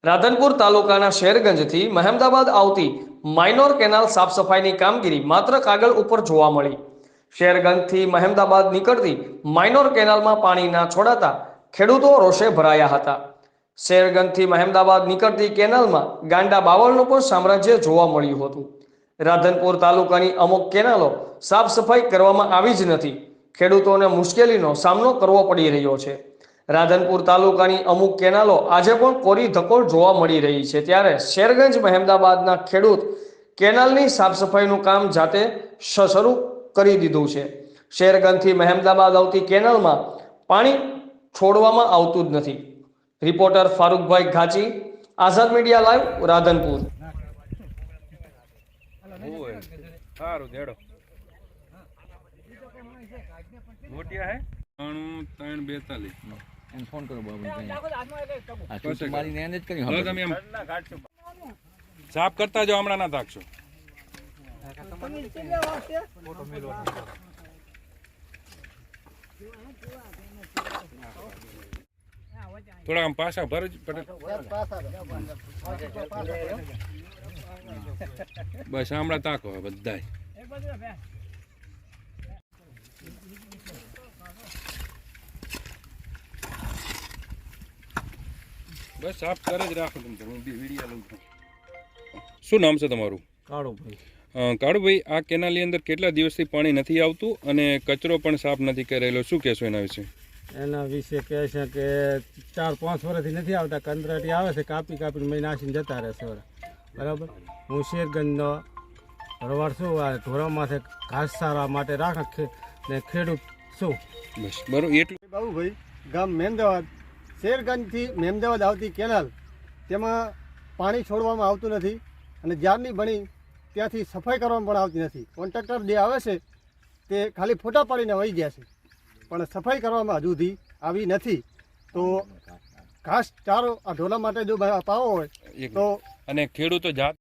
રાધનપુર તાલુકાના શેરગંજથી મહેમદાબાદ આવતી minor canal સાફ સફાઈની કામગીરી માત્ર કાગળ ઉપર જોવા મળી। શેરગંજથી મહેમદાબાદ નીકળતી માઇનોર કેનાલમાં પાણી ના છોડાતા ખેડૂતો રોષે ભરાયા હતા। શેરગંજથી મહેમદાબાદ નીકળતી કેનાલમાં ગાંડા બાવળનું પણ સામ્રાજ્ય જોવા મળ્યું હતું। રાધનપુર તાલુકાની અમુક કેનાલો સાફ સફાઈ કરવામાં આવી જ નથી। ખેડૂતોને મુશ્કેલીનો સામનો કરવો પડી રહ્યો છે। રાધનપુર તાલુકાની અમુક કેનાલો આજે પણ કોરી ધકોલ જોવા મળી રહી છે। ત્યારે શેરગંજ મહેમદાબાદના ખેડૂત કેનાલની સાફ સફાઈનું કામ જાતે શરૂ કરી દીધું છે। શેરગંજથી મહેમદાબાદ આવતી કેનાલમાં પાણી છોડવામાં આવતું જ નથી। રિપોર્ટર ફારૂકભાઈ ઘાચી, આઝાદ મીડિયા લાઈવ, રાધનપુર। ફોન કરો સાફ કરતા જો હમણાં ના થાકશો। થોડા આમ પાછા ભરજ બસ હમણાં તાકો બધાય બસ સાફ કરે જ રાખો। તમે હું વિડીયો લઉં છું। શું નામ છે તમારું? કાળુભાઈ। કાળુભાઈ, આ કેનાલની અંદર કેટલા દિવસથી પાણી નથી આવતું અને કચરો પણ સાફ નથી કરેલો, શું કહેશો એના વિશે? એના વિશે કહે છે કે 4-5 વર્ષથી નથી આવતા, કંદરાટી આવે છે, કાપી કાપીને મેં નાસીને જતા રહે છે। બરાબર, હું શેરગંજનો ભરવાડ છું। આ ઢોરામાંથી ઘાસ સારવા માટે રાખે ને ખેડૂત છું। બસ બરોબર એટલું। બાબુભાઈ, ગામ મહેમદાવાદ। શેરગંજથી મહેમદાવાદ આવતી કેનાલ, તેમાં પાણી છોડવામાં આવતું નથી અને જ્યારની બની ત્યાંથી સફાઈ કરવામાં પણ આવતી નથી। કોન્ટ્રાક્ટર જે આવે છે તે ખાલી ફોટા પાડીને વહી ગયા છે, પણ સફાઈ કરવામાં હજુ સુધી આવી નથી। તો ઘાસ ચારો આ ઢોલા માટે જો પાવો હોય તો અને ખેડૂતો જાત